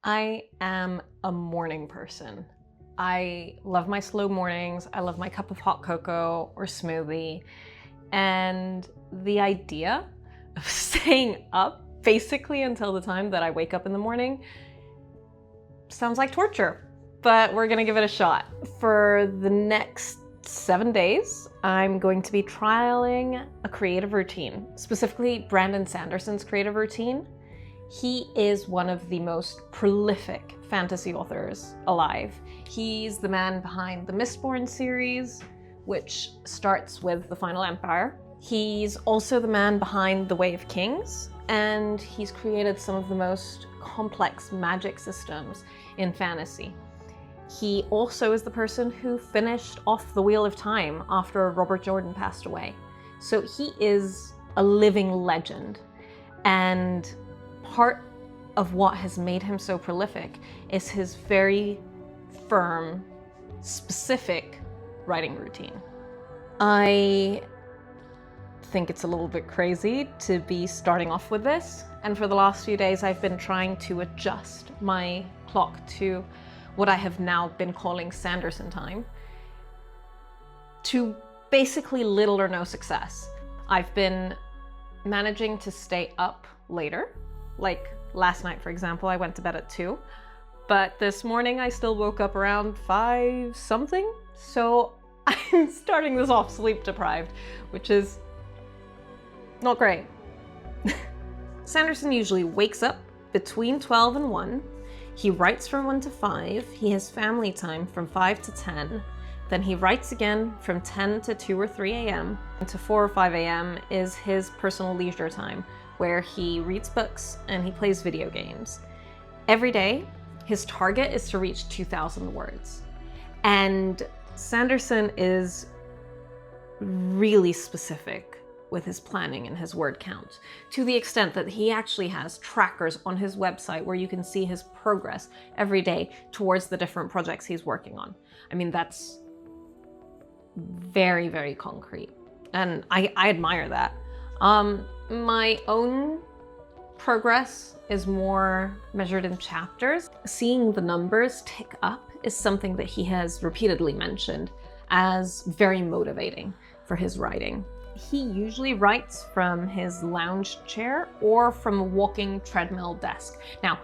I am a morning person. I love my slow mornings. I love my cup of hot cocoa or smoothie. And the idea of staying up basically until the time that I wake up in the morning sounds like torture, but we're gonna give it a shot. For the next 7 days, I'm going to be trialing a creative routine, specifically Brandon Sanderson's creative routine. He is one of the most prolific fantasy authors alive. He's the man behind the Mistborn series, which starts with the Final Empire. He's also the man behind The Way of Kings, and he's created some of the most complex magic systems in fantasy. He also is the person who finished off The Wheel of Time after Robert Jordan passed away. So he is a living legend, and part of what has made him so prolific is his very firm, specific writing routine. I think it's a little bit crazy to be starting off with this, and for the last few days I've been trying to adjust my clock to what I have now been calling Sanderson time, to basically little or no success. I've been managing to stay up later. Like last night, for example, I went to bed at 2, but this morning I still woke up around 5 something. So I'm starting this off sleep deprived, which is not great. Sanderson usually wakes up between 12 and 1. He writes from 1 to 5. He has family time from 5 to 10. Then he writes again from 10 to 2 or 3 a.m. And to 4 or 5 a.m. is his personal leisure time, where he reads books and he plays video games. Every day, his target is to reach 2,000 words. And Sanderson is really specific with his planning and his word count, to the extent that he actually has trackers on his website where you can see his progress every day towards the different projects he's working on. I mean, that's very, very concrete. And I admire that. My own progress is more measured in chapters. Seeing the numbers tick up is something that he has repeatedly mentioned as very motivating for his writing. He usually writes from his lounge chair or from a walking treadmill desk. Now,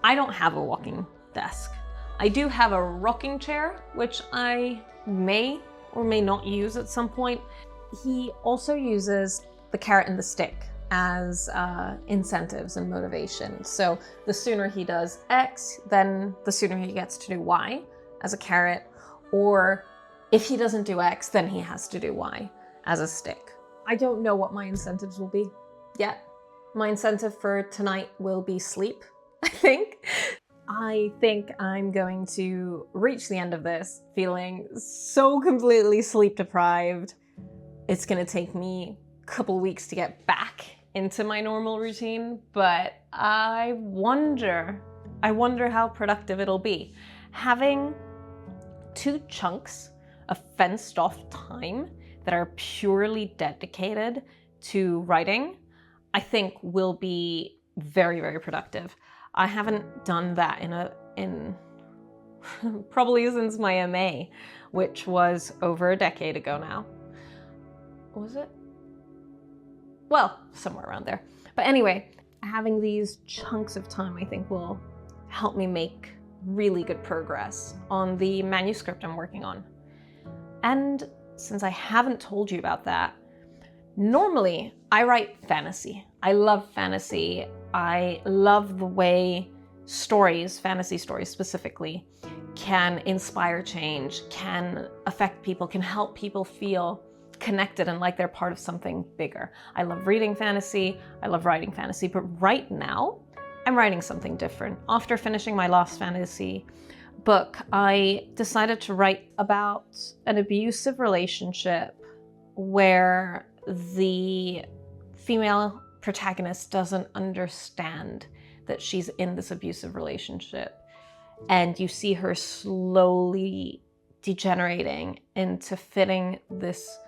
I don't have a walking desk. I do have a rocking chair, which I may or may not use at some point. He also uses the carrot and the stick as incentives and motivation. So the sooner he does X, then the sooner he gets to do Y as a carrot, or if he doesn't do X, then he has to do Y as a stick. I don't know what my incentives will be yet. My incentive for tonight will be sleep, I think. I think I'm going to reach the end of this feeling so completely sleep deprived. It's gonna take me a couple weeks to get back into my normal routine, but I wonder how productive it'll be. Having 2 chunks of fenced off time that are purely dedicated to writing, I think will be very, very productive. I haven't done that in probably since my MA, which was over a decade ago now. Was it? Well, somewhere around there. But anyway, having these chunks of time, I think, will help me make really good progress on the manuscript I'm working on. And since I haven't told you about that, normally I write fantasy. I love fantasy. I love the way stories, fantasy stories specifically, can inspire change, can affect people, can help people feel connected and like they're part of something bigger. I love reading fantasy. I love writing fantasy. But right now, I'm writing something different. After finishing my last fantasy book, I decided to write about an abusive relationship where the female protagonist doesn't understand that she's in this abusive relationship. And you see her slowly degenerating into fitting this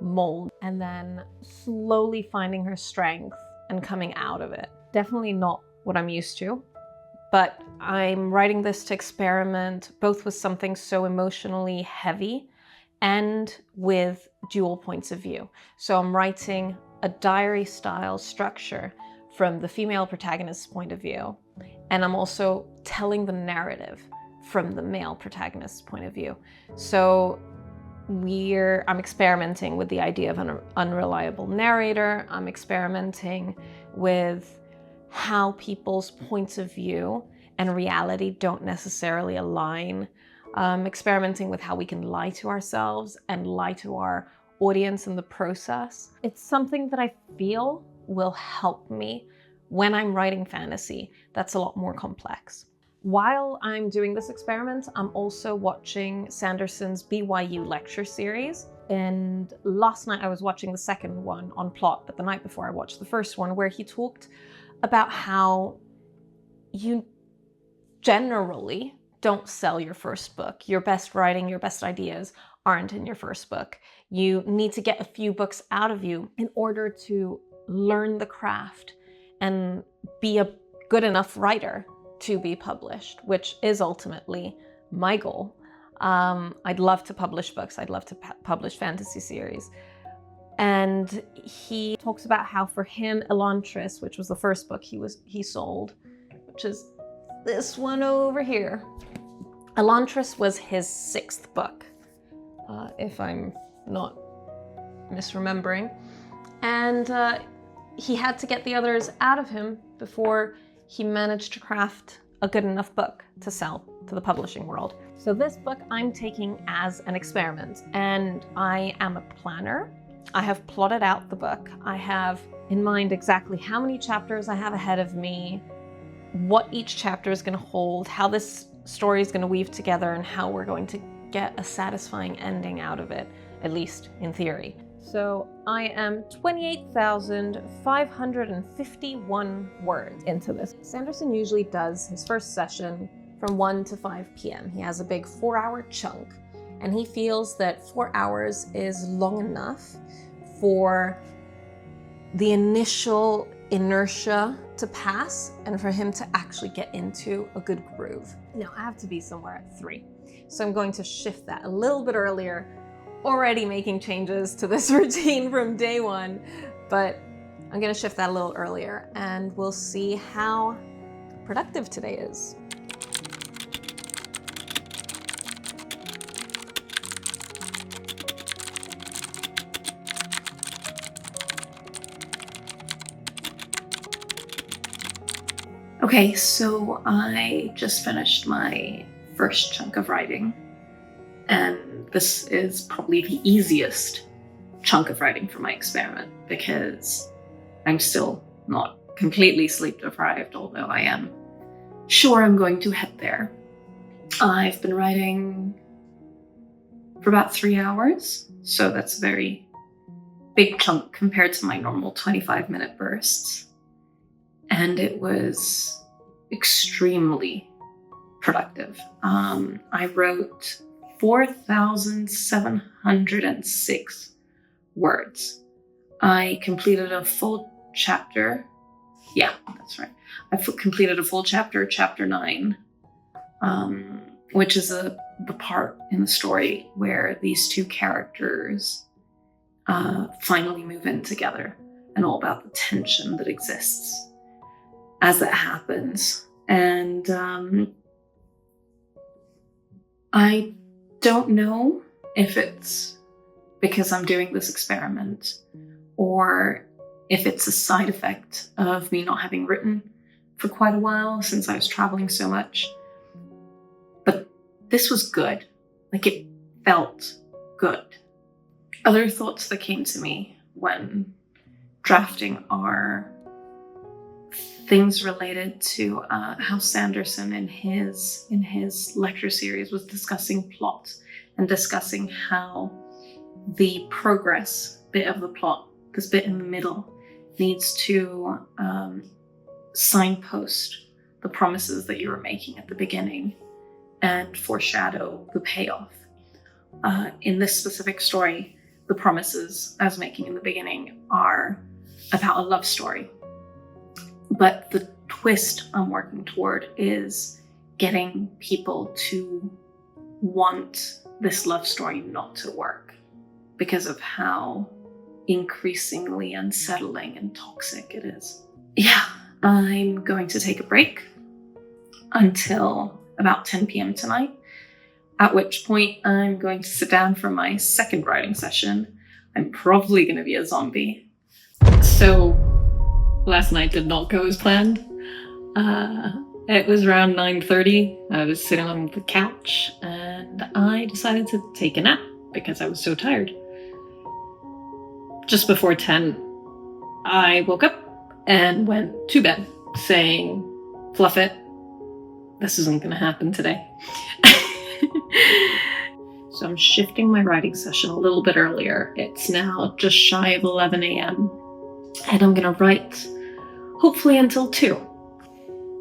mold and then slowly finding her strength and coming out of it. Definitely not what I'm used to, but I'm writing this to experiment both with something so emotionally heavy and with dual points of view. So I'm writing a diary style structure from the female protagonist's point of view, and I'm also telling the narrative from the male protagonist's point of view. So I'm experimenting with the idea of an unreliable narrator. I'm experimenting with how people's points of view and reality don't necessarily align. Experimenting with how we can lie to ourselves and lie to our audience in the process. It's something that I feel will help me when I'm writing fantasy that's a lot more complex. While I'm doing this experiment, I'm also watching Sanderson's BYU lecture series. And last night I was watching the second one on plot, but the night before I watched the first one, where he talked about how you generally don't sell your first book. Your best writing, your best ideas aren't in your first book. You need to get a few books out of you in order to learn the craft and be a good enough writer to be published, which is ultimately my goal. I'd love to publish books. I'd love to publish fantasy series. And he talks about how for him, Elantris, which was the first book he sold, which is this one over here. Elantris was his 6th book, if I'm not misremembering. And he had to get the others out of him before he managed to craft a good enough book to sell to the publishing world. So this book I'm taking as an experiment, and I am a planner. I have plotted out the book. I have in mind exactly how many chapters I have ahead of me, what each chapter is going to hold, how this story is going to weave together, and how we're going to get a satisfying ending out of it, at least in theory. So I am 28,551 words into this. Sanderson usually does his first session from 1 to 5 p.m. He has a big 4-hour chunk, and he feels that 4 hours is long enough for the initial inertia to pass and for him to actually get into a good groove. Now I have to be somewhere at 3. So I'm going to shift that a little bit earlier, already making changes to this routine from day 1, but I'm going to shift that a little earlier and we'll see how productive today is. Okay, so I just finished my first chunk of writing, and this is probably the easiest chunk of writing for my experiment because I'm still not completely sleep deprived, although I am sure I'm going to head there. I've been writing for about 3 hours, so that's a very big chunk compared to my normal 25-minute bursts. And it was extremely productive. I wrote 4,706 words. I completed a full chapter. Yeah, that's right. I completed a full chapter, chapter 9, which is the part in the story where these two characters finally move in together, and all about the tension that exists as that happens. And I don't know if it's because I'm doing this experiment or if it's a side effect of me not having written for quite a while since I was traveling so much. But this was good. Like, it felt good. Other thoughts that came to me when drafting are things related to how Sanderson in his lecture series was discussing plot and discussing how the progress bit of the plot, this bit in the middle, needs to signpost the promises that you were making at the beginning and foreshadow the payoff. In this specific story, the promises I was making in the beginning are about a love story. But the twist I'm working toward is getting people to want this love story not to work because of how increasingly unsettling and toxic it is. Yeah, I'm going to take a break until about 10 p.m. tonight, at which point I'm going to sit down for my second writing session. I'm probably going to be a zombie. So last night did not go as planned. It was around 9:30. I was sitting on the couch and I decided to take a nap because I was so tired. Just before 10, I woke up and went to bed saying, "Fluff it. This isn't going to happen today." So I'm shifting my writing session a little bit earlier. It's now just shy of 11 a.m. and I'm going to write hopefully until 2.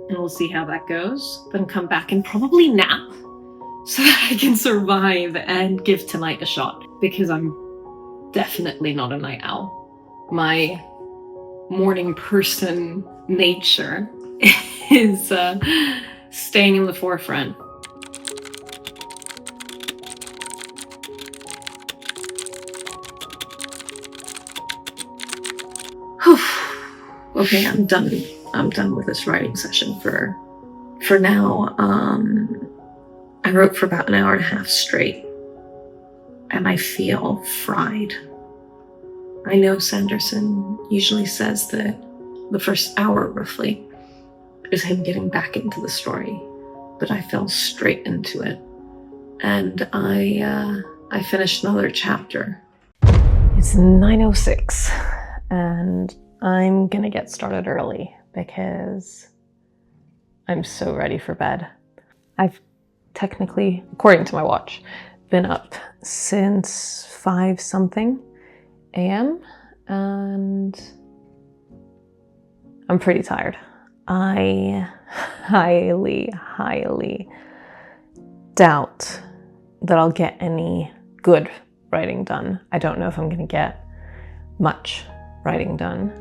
And we'll see how that goes. Then come back and probably nap so that I can survive and give tonight a shot, because I'm definitely not a night owl. My morning person nature is staying in the forefront. Okay, I'm done. I'm done with this writing session for now. I wrote for about an hour and a half straight, and I feel fried. I know Sanderson usually says that the first hour, roughly, is him getting back into the story, but I fell straight into it, and I finished another chapter. It's 9:06, and I'm gonna get started early because I'm so ready for bed. I've technically, according to my watch, been up since 5-something a.m. and I'm pretty tired. I highly doubt that I'll get any good writing done. I don't know if I'm gonna get much writing done.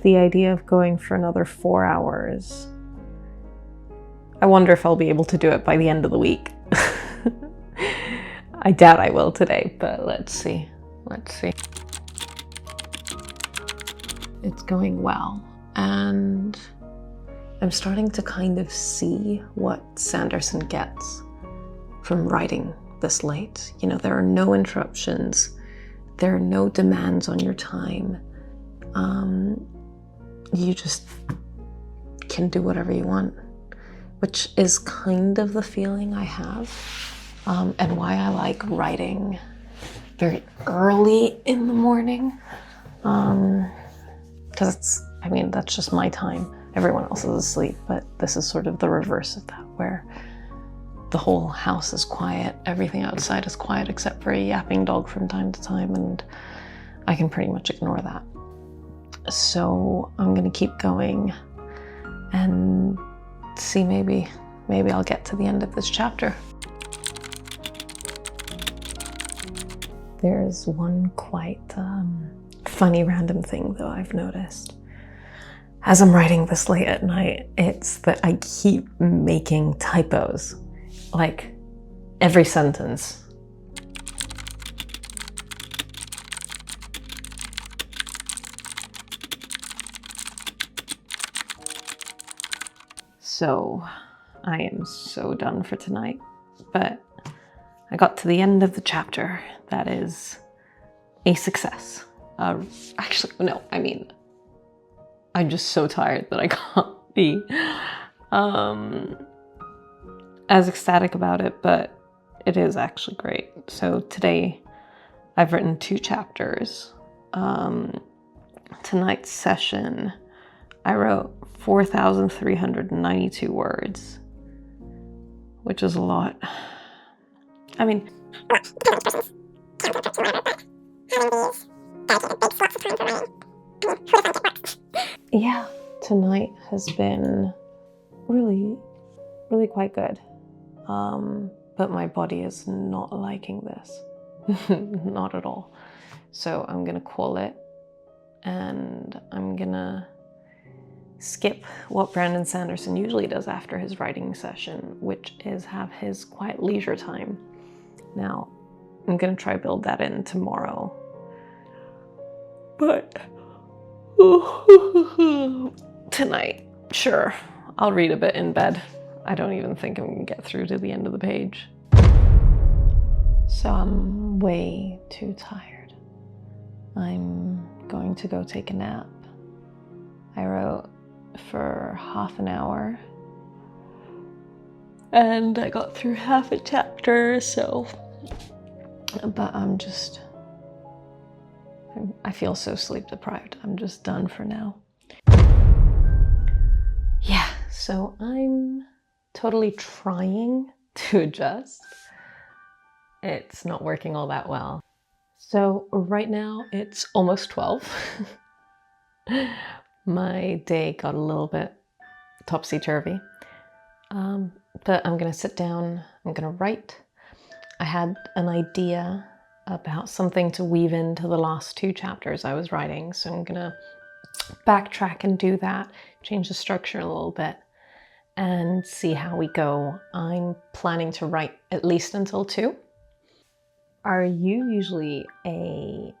The idea of going for another 4 hours, I wonder if I'll be able to do it by the end of the week. I doubt I will today, but let's see. It's going well, and I'm starting to kind of see what Sanderson gets from writing this late. You know, there are no interruptions, there are no demands on your time. You just can do whatever you want, which is kind of the feeling I have, and why I like writing very early in the morning, because that's just my time. Everyone else is asleep, but this is sort of the reverse of that, where the whole house is quiet, everything outside is quiet except for a yapping dog from time to time, and I can pretty much ignore that. So I'm gonna keep going and see, maybe I'll get to the end of this chapter. There's one quite funny random thing though I've noticed. As I'm writing this late at night, it's that I keep making typos, like every sentence. So I am so done for tonight, but I got to the end of the chapter. That is a success. Actually, no, I'm just so tired that I can't be as ecstatic about it, but it is actually great. So today I've written 2 chapters. Tonight's session, I wrote 4,392 words, which is a lot. Yeah, tonight has been really quite good. But my body is not liking this. Not at all. So I'm gonna call it, and I'm gonna skip what Brandon Sanderson usually does after his writing session, which is have his quiet leisure time. Now, I'm gonna try build that in tomorrow. But tonight, sure, I'll read a bit in bed. I don't even think I'm gonna get through to the end of the page. So I'm way too tired. I'm going to go take a nap. I wrote for half an hour and I got through half a chapter, so, but I feel so sleep deprived. I'm just done for now. Yeah, so I'm totally trying to adjust. It's not working all that well. So right now it's almost 12. My day got a little bit topsy-turvy. But I'm gonna sit down, I'm gonna write. I had an idea about something to weave into the last 2 chapters I was writing, so I'm gonna backtrack and do that, change the structure a little bit, and see how we go. I'm planning to write at least until 2. Are you usually a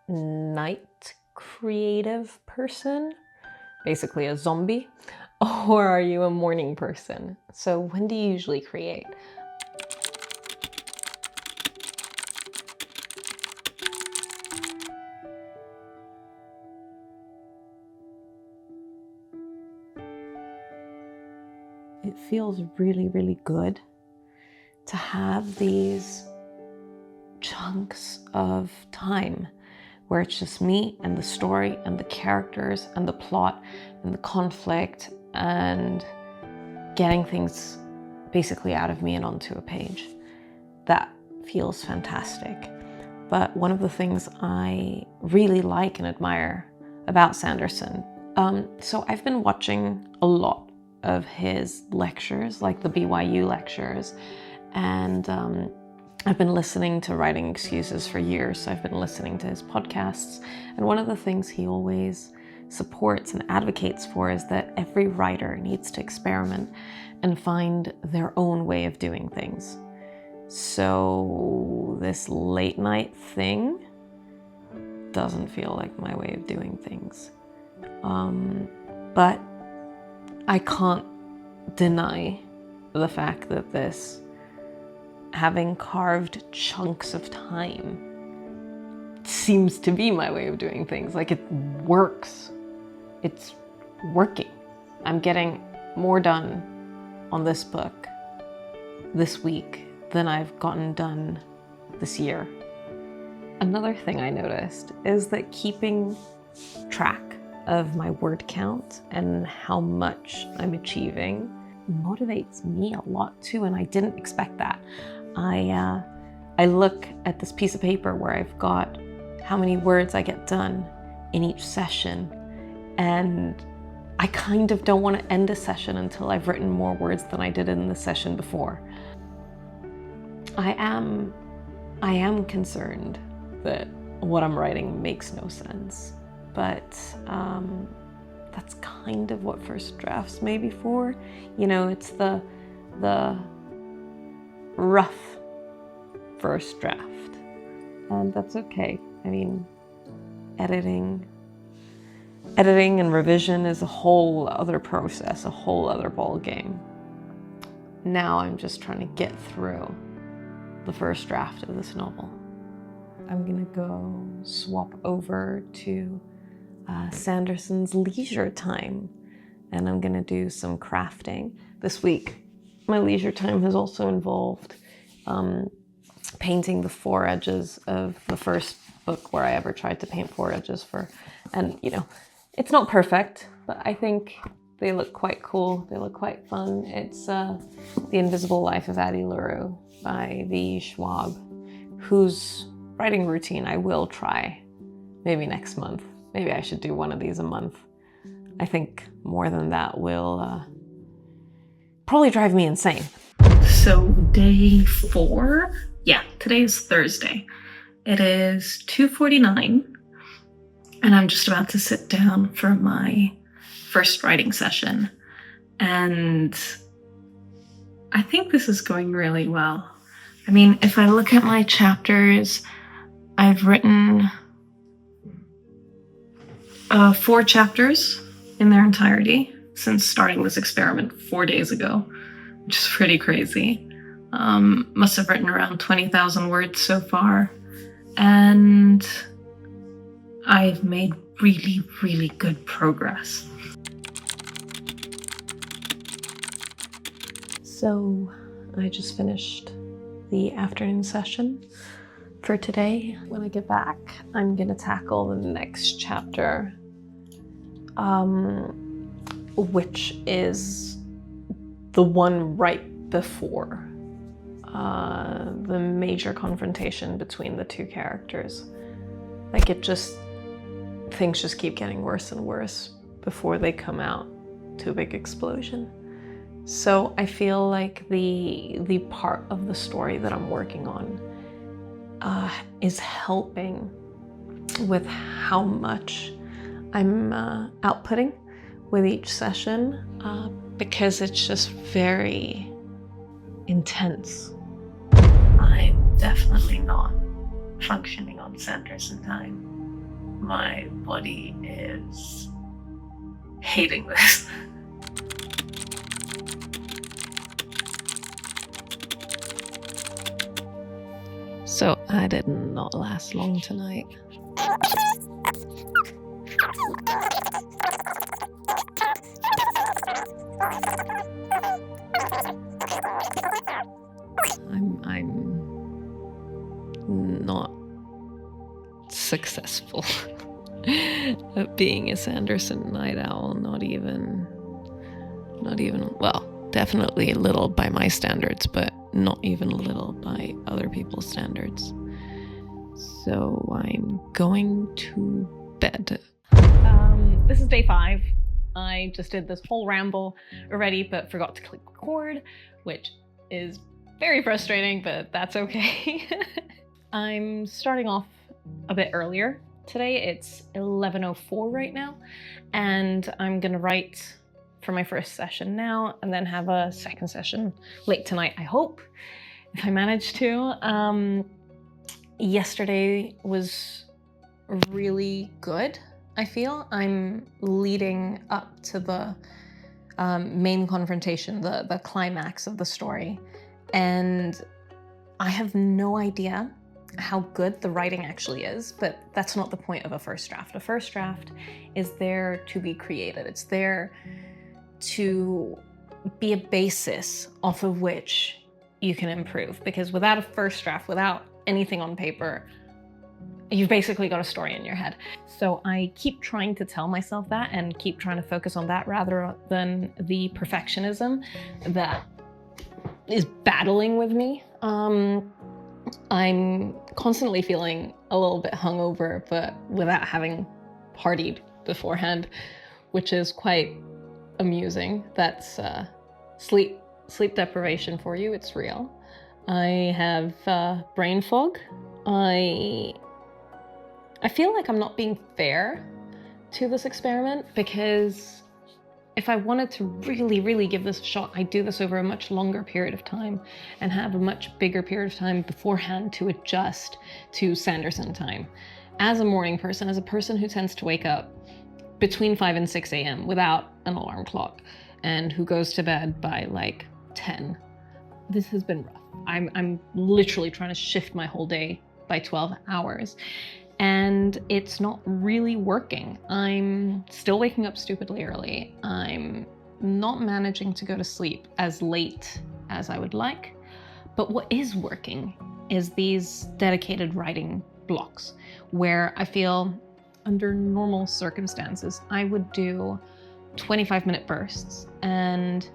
night creative person? Basically a zombie? Or are you a morning person? So when do you usually create? It feels really, really good to have these chunks of time where it's just me and the story and the characters and the plot and the conflict and getting things basically out of me and onto a page. That feels fantastic. But one of the things I really like and admire about Sanderson, so I've been watching a lot of his lectures, like the BYU lectures, and I've been listening to Writing Excuses for years, so I've been listening to his podcasts, and one of the things he always supports and advocates for is that every writer needs to experiment and find their own way of doing things. So this late night thing doesn't feel like my way of doing things. But I can't deny the fact that this, having carved chunks of time, seems to be my way of doing things. Like, it works. It's working. I'm getting more done on this book this week than I've gotten done this year. Another thing I noticed is that keeping track of my word count and how much I'm achieving motivates me a lot too, and I didn't expect that. I look at this piece of paper where I've got how many words I get done in each session, and I kind of don't want to end a session until I've written more words than I did in the session before. I am concerned that what I'm writing makes no sense, but that's kind of what first drafts may be for. You know, it's the rough first draft, and that's okay. I mean, editing and revision is a whole other process, a whole other ball game. Now I'm just trying to get through the first draft of this novel. I'm gonna go swap over to Sanderson's leisure time, and I'm gonna do some crafting. This week, my leisure time has also involved painting the 4 edges of the first book where I ever tried to paint 4 edges for, and you know, it's not perfect, but I think they look quite cool. They look quite fun. It's The Invisible Life of Addie LaRue by V. Schwab, whose writing routine I will try maybe next month. Maybe I should do one of these a month. I think more than that will probably drive me insane. So day 4, yeah, today is Thursday. It is 2:49, and I'm just about to sit down for my first writing session, and I think this is going really well. I mean, if I look at my chapters, I've written 4 chapters in their entirety since starting this experiment 4 days ago, which is pretty crazy. Must have written around 20,000 words so far, and I've made really, really good progress. So I just finished the afternoon session for today. When I get back, I'm gonna tackle the next chapter, which is the one right before the major confrontation between the 2 characters. Like things just keep getting worse and worse before they come out to a big explosion. So I feel like the part of the story that I'm working on is helping with how much I'm outputting with each session, because it's just very intense. I'm definitely not functioning on Sanderson time. My body is hating this. So I did not last long tonight. I'm not successful at being a Sanderson night owl. Not even, well, definitely a little by my standards, but not even a little by other people's standards. So I'm going to bed. This is day 5. I just did this whole ramble already, but forgot to click record, which is very frustrating, but that's okay. I'm starting off a bit earlier today. It's 11:04 right now, and I'm gonna write for my first session now, and then have a second session late tonight, I hope, if I manage to. Yesterday was really good, I feel. I'm leading up to the main confrontation, the climax of the story, and I have no idea how good the writing actually is, but that's not the point of a first draft. A first draft is there to be created. It's there to be a basis off of which you can improve, because without a first draft, without anything on paper, you've basically got a story in your head. So I keep trying to tell myself that and keep trying to focus on that rather than the perfectionism that is battling with me. I'm constantly feeling a little bit hungover, but without having partied beforehand, which is quite amusing. That's sleep deprivation for you. It's real. I have brain fog. I feel like I'm not being fair to this experiment, because if I wanted to really, really give this a shot, I'd do this over a much longer period of time and have a much bigger period of time beforehand to adjust to Sanderson time. As a morning person, as a person who tends to wake up between 5 and 6 a.m. without an alarm clock, and who goes to bed by like 10, this has been rough. I'm literally trying to shift my whole day by 12 hours. And it's not really working. I'm still waking up stupidly early. I'm not managing to go to sleep as late as I would like. But what is working is these dedicated writing blocks, where I feel under normal circumstances, I would do 25-minute bursts. And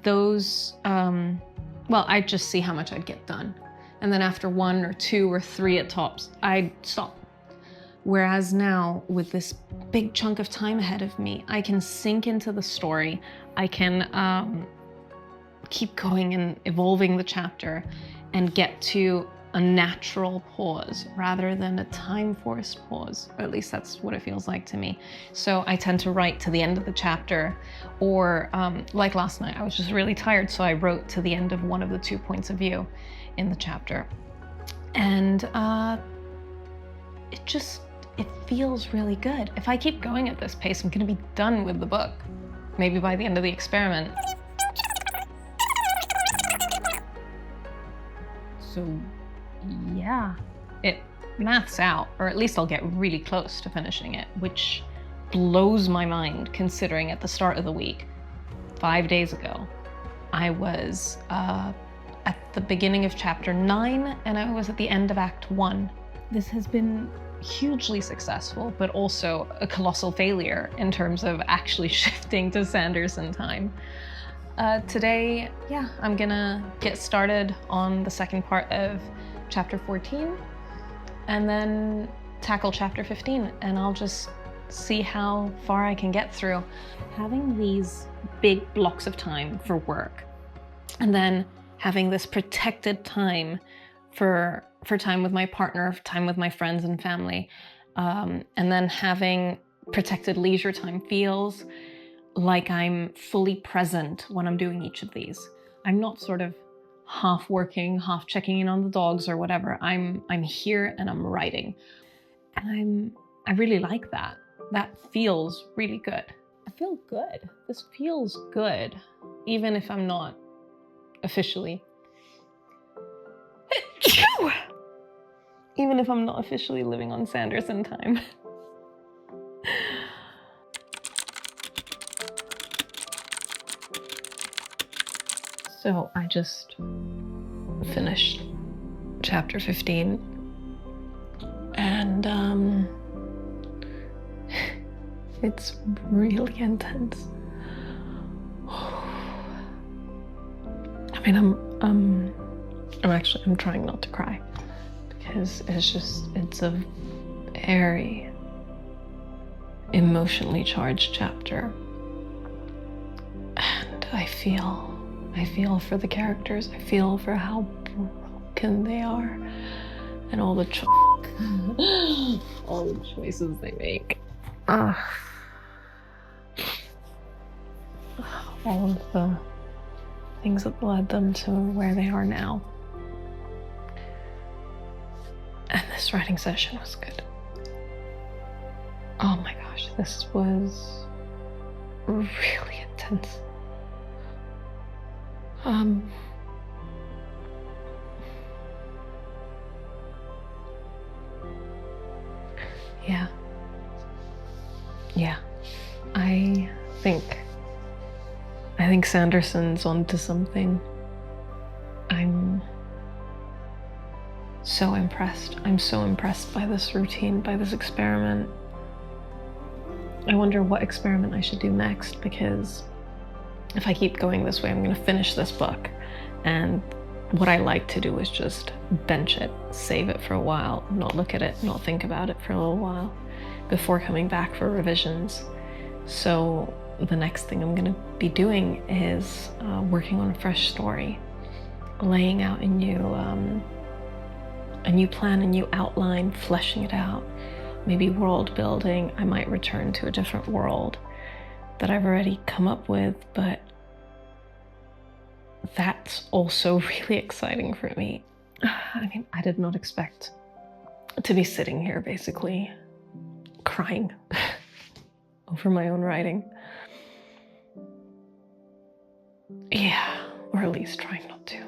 those, well, I'd just see how much I'd get done. And then after 1 or 2 or 3 at tops, I'd stop. Whereas now, with this big chunk of time ahead of me, I can sink into the story. I can keep going and evolving the chapter and get to a natural pause rather than a time-forced pause, or at least that's what it feels like to me. So I tend to write to the end of the chapter, or like last night, I was just really tired, so I wrote to the end of one of the 2 points of view in the chapter. And it feels really good. If I keep going at this pace, I'm gonna be done with the book, maybe by the end of the experiment. So yeah, it maths out, or at least I'll get really close to finishing it, which blows my mind considering at the start of the week, 5 days ago, I was at the beginning of chapter 9 and I was at the end of Act 1. This has been hugely successful, but also a colossal failure in terms of actually shifting to Sanderson time. Today, yeah, I'm gonna get started on the second part of chapter 14 and then tackle chapter 15, and I'll just see how far I can get through. Having these big blocks of time for work and then having this protected time for time with my partner, time with my friends and family, and then having protected leisure time feels like I'm fully present when I'm doing each of these. I'm not sort of half working, half checking in on the dogs or whatever. I'm here and I'm writing. And I really like that. That feels really good. I feel good. This feels good, even if I'm not officially even if I'm not officially living on Sanderson time. So I just finished chapter 15 and it's really intense. I mean, I'm trying not to cry because it's a very emotionally charged chapter. And I feel for the characters. I feel for how broken they are and all the choices they make. All of the things that led them to where they are now. And this writing session was good. Oh my gosh, this was really intense. Yeah. I think Sanderson's onto something. I'm so impressed. I'm so impressed by this routine, by this experiment. I wonder what experiment I should do next, because if I keep going this way, I'm going to finish this book. And what I like to do is just bench it, save it for a while, not look at it, not think about it for a little while before coming back for revisions. So the next thing I'm going to be doing is working on a fresh story, laying out a new plan, a new outline, fleshing it out, maybe world building. I might return to a different world that I've already come up with, but that's also really exciting for me. I mean, I did not expect to be sitting here basically crying over my own writing. Yeah, or at least trying not to.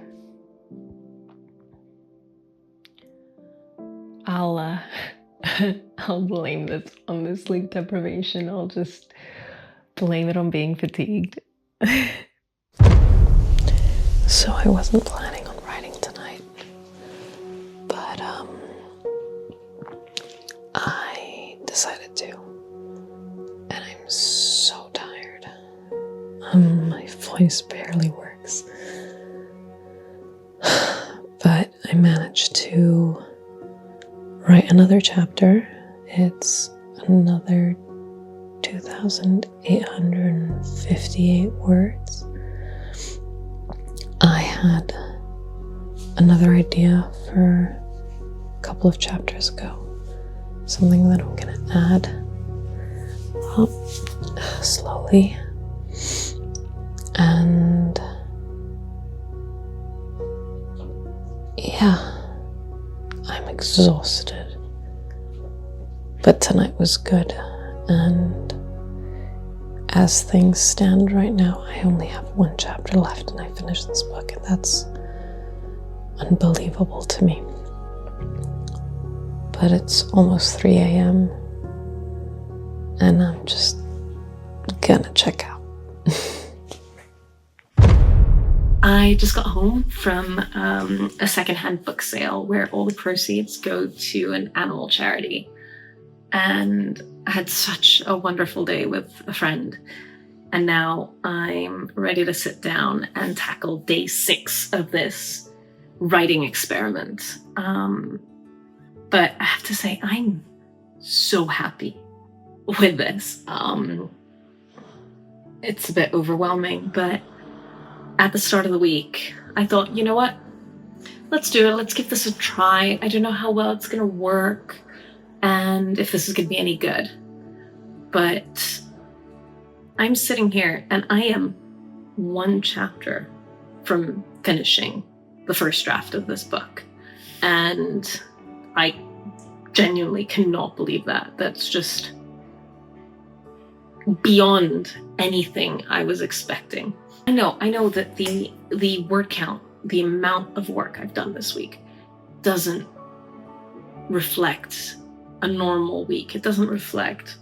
I'll blame this on the sleep deprivation. I'll just blame it on being fatigued. So I wasn't planning on writing tonight, but I decided to, and I'm so tired. My voice barely works, but I managed to write another chapter. It's another 2,858 words. I had another idea for a couple of chapters ago. Something that I'm gonna add up slowly. And yeah, I'm exhausted. But tonight was good, and as things stand right now, I only have one chapter left and I finished this book, and that's unbelievable to me. But it's almost 3 a.m. and I'm just gonna check out. I just got home from a secondhand book sale where all the proceeds go to an animal charity. And I had such a wonderful day with a friend. And now I'm ready to sit down and tackle day 6 of this writing experiment. But I have to say, I'm so happy with this. It's a bit overwhelming, but at the start of the week, I thought, you know what? Let's do it. Let's give this a try. I don't know how well it's going to work and if this is going to be any good. But I'm sitting here and I am one chapter from finishing the first draft of this book. And I genuinely cannot believe that. That's just beyond anything I was expecting. I know that the word count, the amount of work I've done this week, doesn't reflect a normal week. It doesn't reflect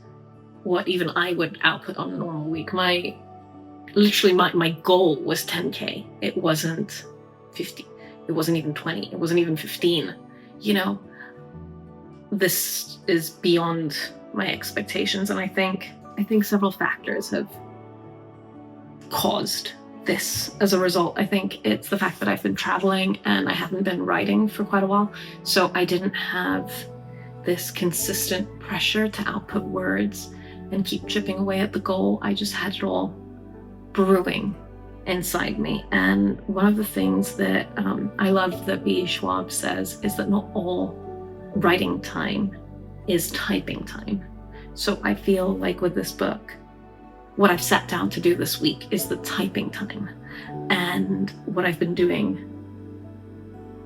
what even I would output on a normal week. My goal was 10K. It wasn't 50. It wasn't even 20. It wasn't even 15. You know, this is beyond my expectations, and I think several factors have caused this as a result. I think it's the fact that I've been traveling and I haven't been writing for quite a while, so I didn't have this consistent pressure to output words and keep chipping away at the goal. I just had it all brewing inside me. And one of the things that I love that B. Schwab says is that not all writing time is typing time. So I feel like with this book, what I've sat down to do this week is the typing time. And what I've been doing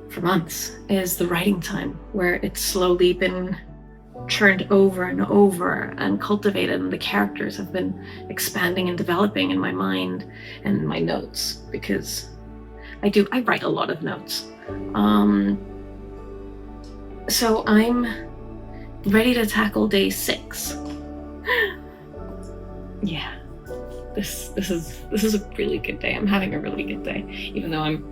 for months is the writing time, where it's slowly been churned over and over and cultivated, and the characters have been expanding and developing in my mind and in my notes, because I write a lot of notes. So I'm ready to tackle day 6. Yeah, this is a really good day. I'm having a really good day, even though I'm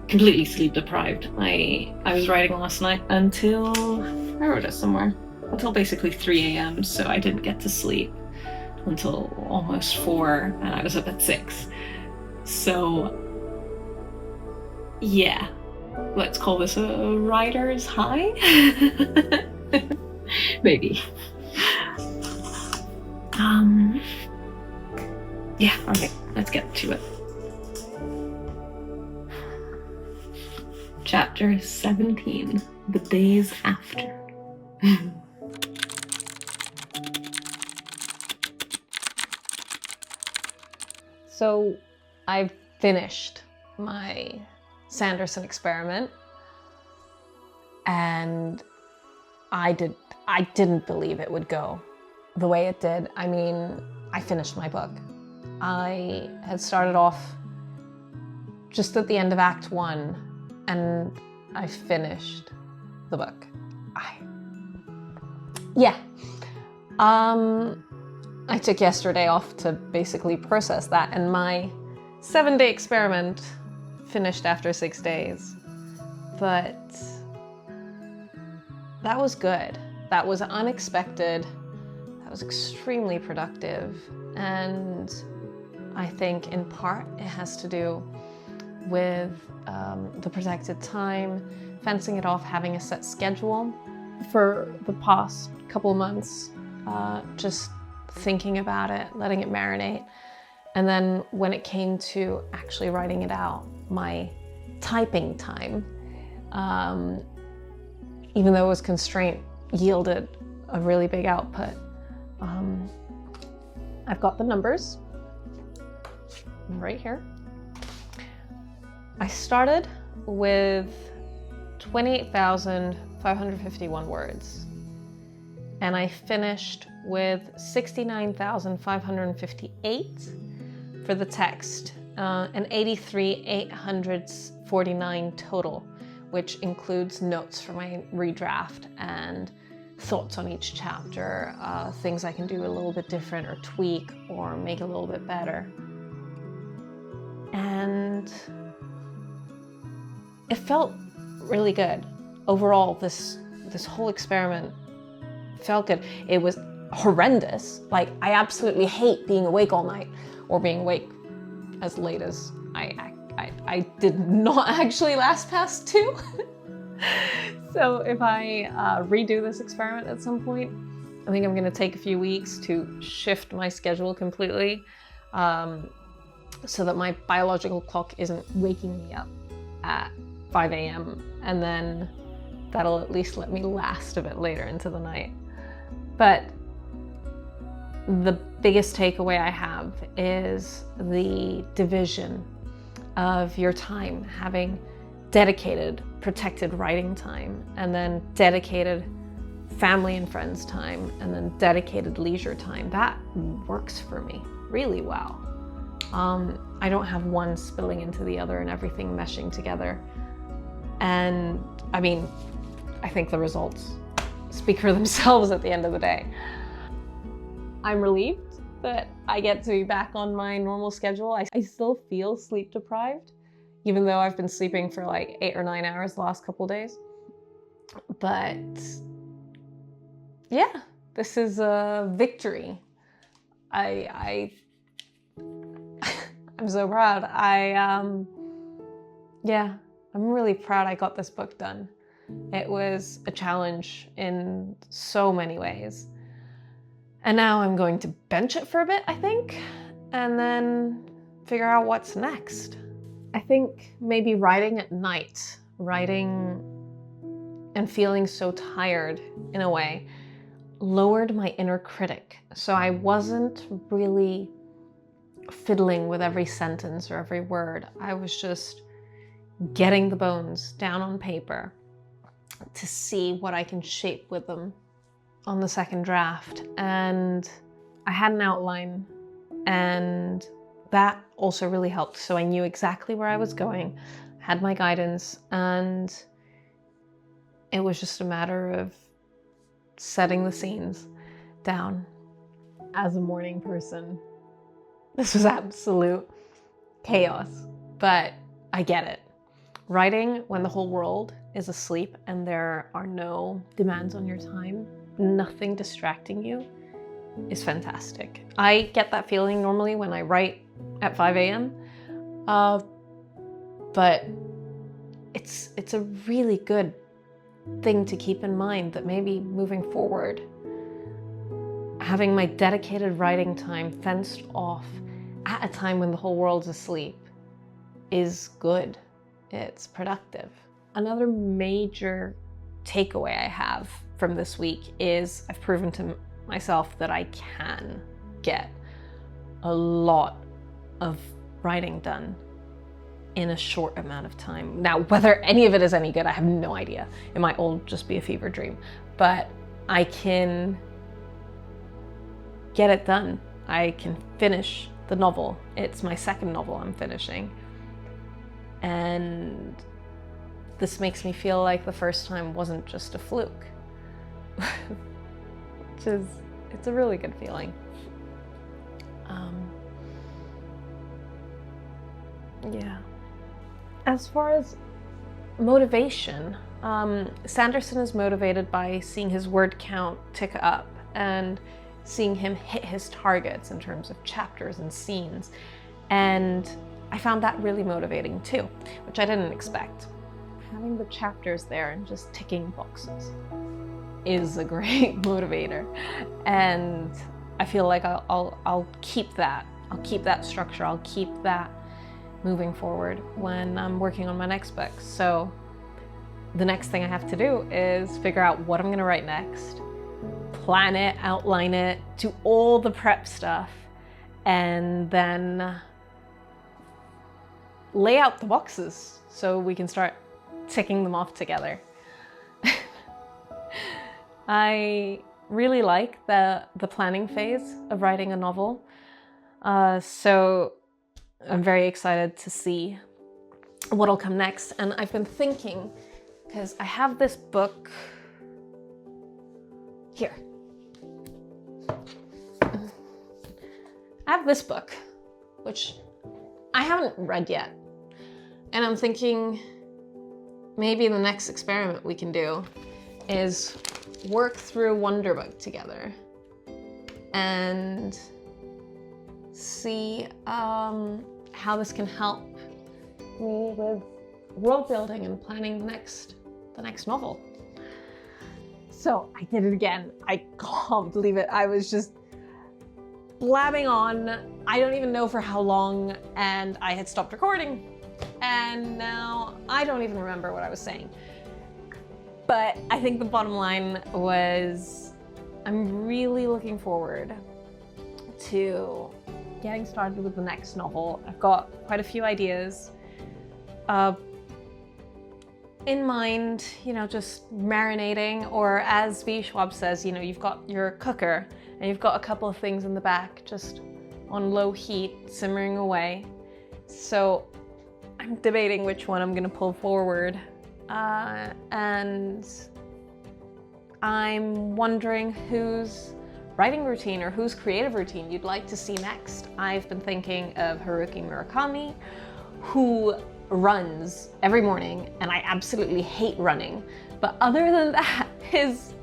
completely sleep deprived. I was writing last night until, I wrote it somewhere, until basically 3 a.m. So I didn't get to sleep until almost 4, and I was up at 6. So yeah, let's call this a writer's high. Maybe. Yeah, okay, let's get to it. Chapter 17, The Days After. So I've finished my Sanderson experiment, and I didn't believe it would go the way it did. I mean, I finished my book. I had started off just at the end of Act 1, and I finished the book. I took yesterday off to basically process that, and my 7-day experiment finished after 6 days. But that was good. That was unexpected. That was extremely productive. And I think in part it has to do with the protected time, fencing it off, having a set schedule. For the past couple of months, just thinking about it, letting it marinate. And then when it came to actually writing it out, my typing time, even though it was constraint, yielded a really big output. I've got the numbers right here. I started with 28,551 words, and I finished with 69,558 for the text, and 83,849 total, which includes notes for my redraft and thoughts on each chapter, things I can do a little bit different or tweak or make a little bit better. And it felt really good. Overall, this whole experiment felt good. It was horrendous. Like, I absolutely hate being awake all night, or being awake as late as I did not actually last past 2. So if I redo this experiment at some point, I think I'm gonna take a few weeks to shift my schedule completely, so that my biological clock isn't waking me up at 5 a.m. and then that'll at least let me last a bit later into the night. But the biggest takeaway I have is the division of your time, having dedicated, protected writing time, and then dedicated family and friends time, and then dedicated leisure time. That works for me really well. I don't have one spilling into the other and everything meshing together. And I mean, I think the results speak for themselves at the end of the day. I'm relieved that I get to be back on my normal schedule. I still feel sleep deprived, even though I've been sleeping for like 8 or 9 hours the last couple days. But yeah, this is a victory. I'm so proud. Yeah, I'm really proud I got this book done. It was a challenge in so many ways. And now I'm going to bench it for a bit, I think, and then figure out what's next. I think maybe writing at night, writing and feeling so tired in a way, lowered my inner critic. So I wasn't really fiddling with every sentence or every word. I was just getting the bones down on paper to see what I can shape with them on the second draft. And I had an outline, and that also really helped. So I knew exactly where I was going, had my guidance, and it was just a matter of setting the scenes down. As a morning person, this was absolute chaos, but I get it. Writing when the whole world is asleep and there are no demands on your time, nothing distracting you, is fantastic. I get that feeling normally when I write at 5 a.m. But it's a really good thing to keep in mind, that maybe moving forward, having my dedicated writing time fenced off at a time when the whole world's asleep is good. It's productive. Another major takeaway I have from this week is I've proven to myself that I can get a lot of writing done in a short amount of time. Now, whether any of it is any good, I have no idea. It might all just be a fever dream, but I can get it done. I can finish the novel. It's my second novel I'm finishing. And this makes me feel like the first time wasn't just a fluke. It's a really good feeling. Yeah. As far as motivation, Sanderson is motivated by seeing his word count tick up and seeing him hit his targets in terms of chapters and scenes. And I found that really motivating too, which I didn't expect. Having the chapters there and just ticking boxes is a great motivator. And I feel like I'll keep that. I'll keep that structure. I'll keep that moving forward when I'm working on my next book. So the next thing I have to do is figure out what I'm gonna write next, plan it, outline it, do all the prep stuff, and then lay out the boxes so we can start ticking them off together. I really like the planning phase of writing a novel, so I'm very excited to see what'll come next. And I've been thinking, because I have this book here. I have this book, which I haven't read yet. And I'm thinking maybe the next experiment we can do is work through Wonderbook together and see how this can help me with world building and planning the next novel. So I did it again. I can't believe it. I was just blabbing on. I don't even know for how long, and I had stopped recording. And now I don't even remember what I was saying. But I think the bottom line was I'm really looking forward to getting started with the next novel. I've got quite a few ideas in mind, just marinating, or as V. Schwab says, you've got your cooker and you've got a couple of things in the back just on low heat simmering away. So I'm debating which one I'm gonna pull forward, and I'm wondering whose writing routine or whose creative routine you'd like to see next. I've been thinking of Haruki Murakami, who runs every morning, and I absolutely hate running. But other than that, his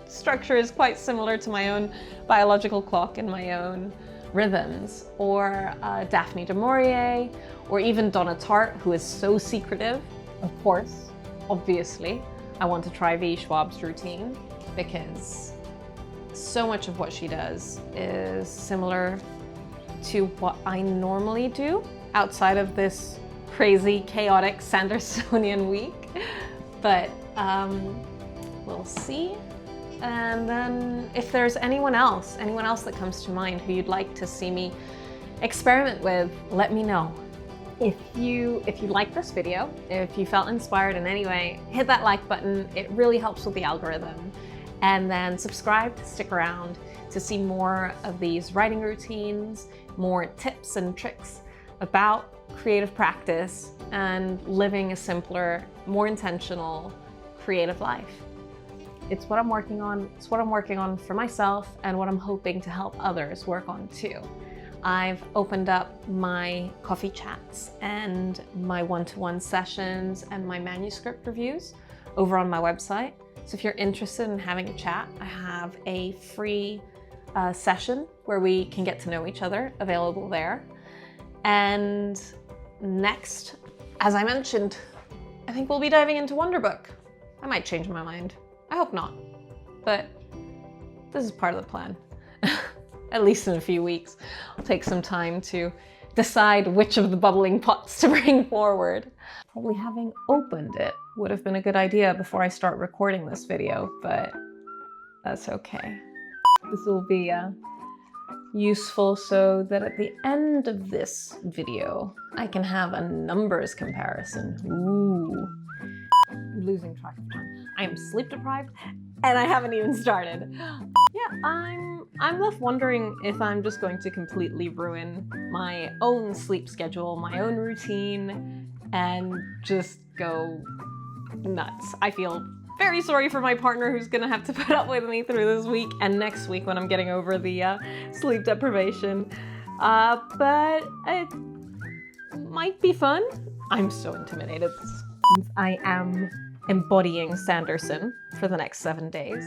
structure is quite similar to my own biological clock and my own rhythms. Or Daphne du Maurier, or even Donna Tartt, who is so secretive. Of course, obviously, I want to try V. Schwab's routine because so much of what she does is similar to what I normally do outside of this crazy, chaotic Sandersonian week. But we'll see. And then if there's anyone else that comes to mind who you'd like to see me experiment with, let me know. If you like this video, if you felt inspired in any way, hit that like button. It really helps with the algorithm. And then subscribe to stick around to see more of these writing routines, more tips and tricks about creative practice and living a simpler, more intentional, creative life. It's what I'm working on. It's what I'm working on for myself and what I'm hoping to help others work on too. I've opened up my coffee chats and my one-to-one sessions and my manuscript reviews over on my website. So if you're interested in having a chat, I have a free session where we can get to know each other available there. And next, as I mentioned, I think we'll be diving into Wonderbook. I might change my mind. I hope not, but this is part of the plan. At least in a few weeks. I'll take some time to decide which of the bubbling pots to bring forward. Probably having opened it would have been a good idea before I start recording this video, but that's okay. This will be useful so that at the end of this video, I can have a numbers comparison. Ooh. I'm losing track of time. I am sleep deprived and I haven't even started. Yeah, I'm left wondering if I'm just going to completely ruin my own sleep schedule, my own routine, and just go nuts. I feel very sorry for my partner who's gonna have to put up with me through this week and next week when I'm getting over the sleep deprivation. But it might be fun. I'm so intimidated. Since I am embodying Sanderson for the next 7 days.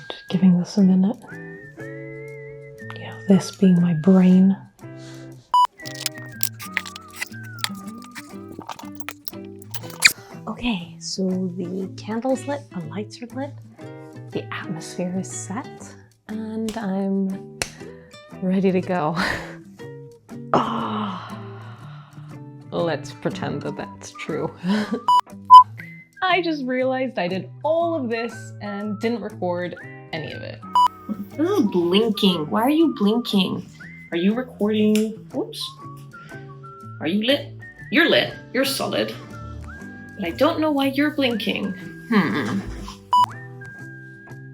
Just giving this a minute. This being my brain. Okay, so the candle's lit, the lights are lit, the atmosphere is set, and I'm ready to go. Oh. Let's pretend that that's true. I just realized I did all of this and didn't record any of it. This is blinking. Why are you blinking? Are you recording? Oops. Are you lit? You're lit. You're solid. But I don't know why you're blinking.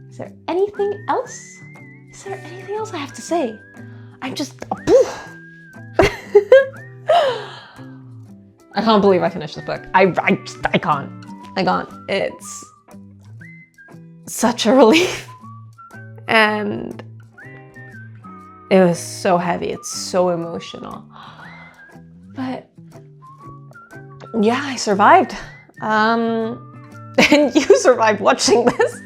Is there anything else? Is there anything else I have to say? I'm just... I can't believe I finished this book. I can't. It's such a relief. And it was so heavy. It's so emotional. But yeah, I survived. And you survived watching this.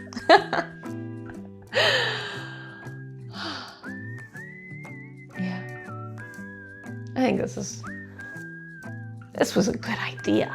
Yeah. I think this was a good idea.